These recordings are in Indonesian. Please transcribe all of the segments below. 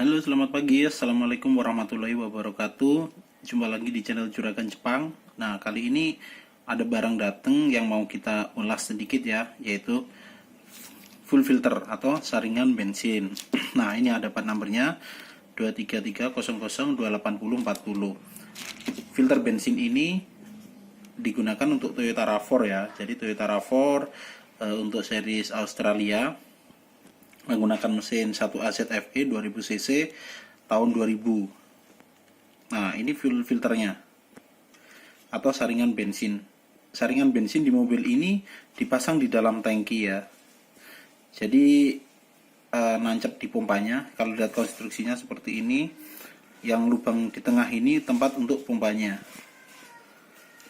Halo, selamat pagi. Assalamualaikum warahmatullahi wabarakatuh. Jumpa lagi di channel Juragan Jepang. Nah, kali ini ada barang datang yang mau kita ulas sedikit ya, yaitu full filter atau saringan bensin. Nah, ini ada part numbernya 23300284040. Filter bensin ini digunakan untuk Toyota RAV4 ya. Jadi Toyota RAV4 untuk series Australia menggunakan mesin 1AZFE 2000 cc tahun 2000. Nah, ini fuel filternya atau saringan bensin. Saringan bensin di mobil ini dipasang di dalam tangki ya. Jadi nancap di pompanya. Kalau lihat konstruksinya seperti ini, yang lubang di tengah ini tempat untuk pompanya.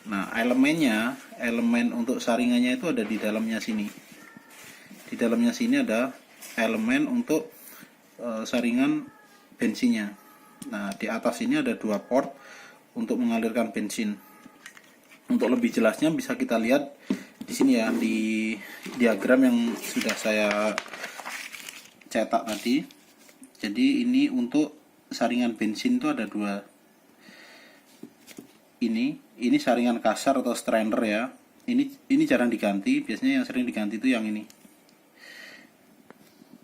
Nah, elemen untuk saringannya itu ada di dalamnya sini. Di dalamnya sini ada elemen untuk saringan bensinnya. Nah, di atas ini ada dua port untuk mengalirkan bensin. Untuk lebih jelasnya bisa kita lihat di sini ya, di diagram yang sudah saya cetak tadi. Jadi ini untuk saringan bensin itu ada dua. Ini saringan kasar atau strainer ya. Ini jarang diganti, biasanya yang sering diganti itu yang ini.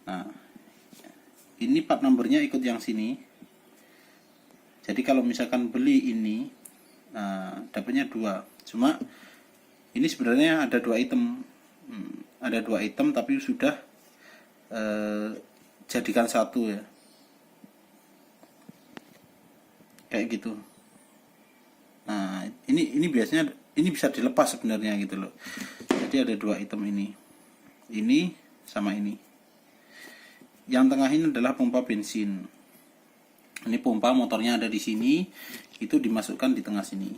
Nah, ini part numbernya ikut yang sini. Jadi kalau misalkan beli ini, dapatnya dua. Cuma ini sebenarnya ada dua item, ada dua item tapi sudah jadikan satu ya, kayak gitu. Nah, ini biasanya ini bisa dilepas sebenarnya gitu loh. Jadi ada dua item ini sama ini. Yang tengah ini adalah pompa bensin. Ini pompa motornya ada di sini, itu dimasukkan di tengah sini.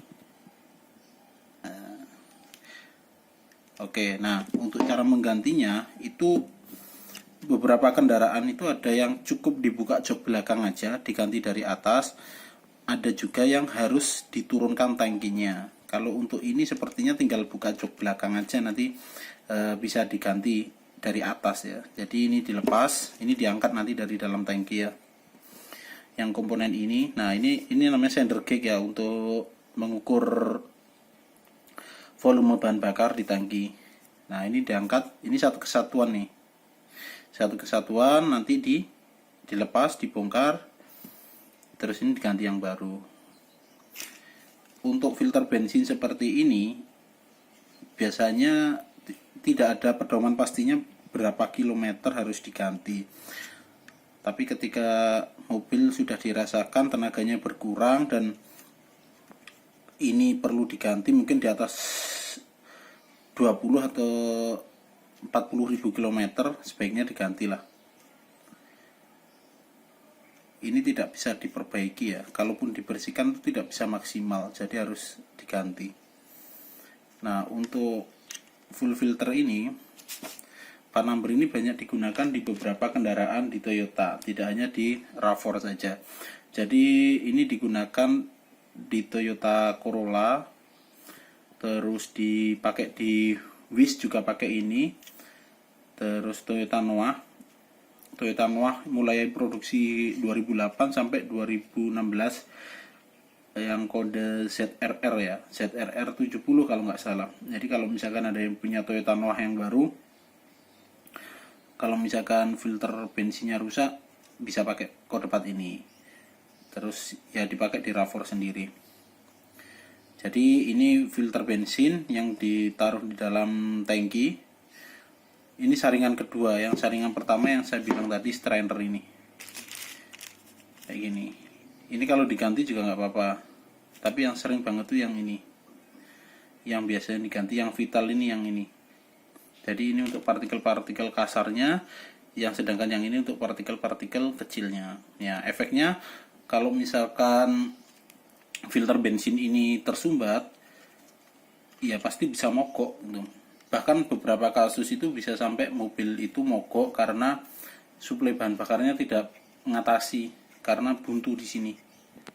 Oke, nah untuk cara menggantinya itu beberapa kendaraan itu ada yang cukup dibuka jok belakang aja, diganti dari atas. Ada juga yang harus diturunkan tangkinya. Kalau untuk ini sepertinya tinggal buka jok belakang aja, nanti bisa diganti dari atas ya. Jadi ini dilepas, ini diangkat nanti dari dalam tangki ya. Yang komponen ini, nah ini namanya sander gauge ya, untuk mengukur volume bahan bakar di tangki. Nah, ini diangkat, ini satu kesatuan nih. Satu kesatuan, nanti dilepas, dibongkar, terus ini diganti yang baru. Untuk filter bensin seperti ini biasanya tidak ada pedoman pastinya berapa kilometer harus diganti. Tapi ketika mobil sudah dirasakan tenaganya berkurang dan ini perlu diganti mungkin di atas 20 atau 40.000 km, sebaiknya digantilah. Ini tidak bisa diperbaiki ya, kalaupun dibersihkan itu tidak bisa maksimal, jadi harus diganti. Nah, untuk full filter ini, part number ini banyak digunakan di beberapa kendaraan di Toyota, tidak hanya di RAV4 saja. Jadi ini digunakan di Toyota Corolla, terus dipakai di Wish juga pakai ini, terus Toyota Noah mulai produksi 2008 sampai 2016 yang kode ZRR ya, ZRR 70 kalau nggak salah. Jadi kalau misalkan ada yang punya Toyota Noah yang baru, kalau misalkan filter bensinnya rusak bisa pakai kode 4 ini. Terus ya dipakai di RAV4 sendiri. Jadi ini filter bensin yang ditaruh di dalam tangki. Ini saringan kedua, yang saringan pertama yang saya bilang tadi strainer ini. Kayak gini. Ini kalau diganti juga nggak apa-apa. Tapi yang sering banget tuh yang ini. Yang biasanya diganti, yang vital ini, yang ini. Jadi ini untuk partikel-partikel kasarnya, yang sedangkan yang ini untuk partikel-partikel kecilnya. Ya, efeknya kalau misalkan filter bensin ini tersumbat, ya pasti bisa mogok gitu. Bahkan beberapa kasus itu bisa sampai mobil itu mogok karena suplai bahan bakarnya tidak mengatasi, karena buntu di sini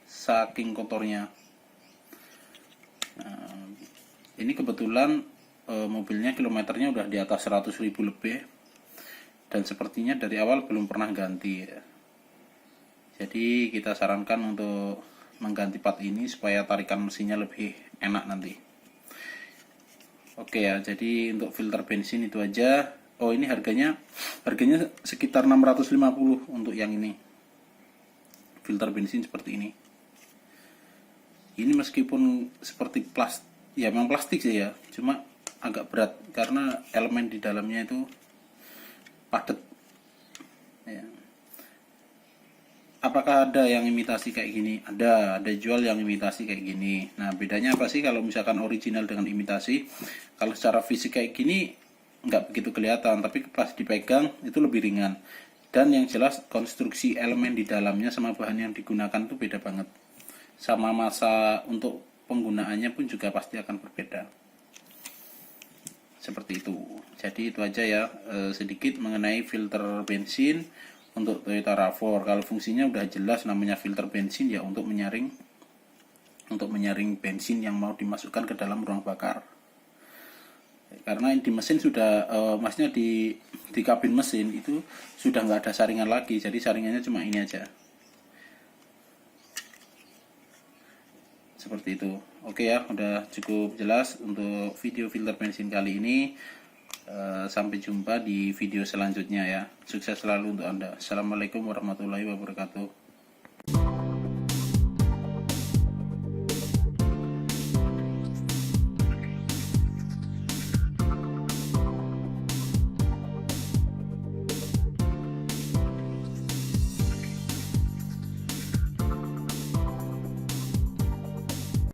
saking kotornya. Nah, ini kebetulan mobilnya kilometernya udah di atas 100.000 lebih, dan sepertinya dari awal belum pernah ganti ya. Jadi kita sarankan untuk mengganti part ini supaya tarikan mesinnya lebih enak nanti. Oke ya, jadi untuk filter bensin itu aja. Oh, ini harganya sekitar 650 untuk yang ini. Filter bensin seperti ini. Ini meskipun seperti plastik, ya memang plastik sih ya, cuma agak berat karena elemen di dalamnya itu padat. Ya. Apakah ada yang imitasi kayak gini? Ada jual yang imitasi kayak gini. Nah, bedanya apa sih kalau misalkan original dengan imitasi? Kalau secara fisik kayak gini nggak begitu kelihatan, tapi pas dipegang itu lebih ringan. Dan yang jelas konstruksi elemen di dalamnya sama bahan yang digunakan itu beda banget. Sama masa untuk penggunaannya pun juga pasti akan berbeda. Seperti itu. Jadi itu aja ya, sedikit mengenai filter bensin untuk Toyota RAV4. Kalau fungsinya udah jelas, namanya filter bensin ya untuk menyaring bensin yang mau dimasukkan ke dalam ruang bakar. Karena di mesin sudah maksudnya di kabin mesin itu sudah nggak ada saringan lagi, jadi saringannya cuma ini aja. Seperti itu. Oke ya, udah cukup jelas untuk video filter bensin kali ini. Sampai jumpa di video selanjutnya ya. Sukses selalu untuk Anda. Assalamualaikum warahmatullahi wabarakatuh.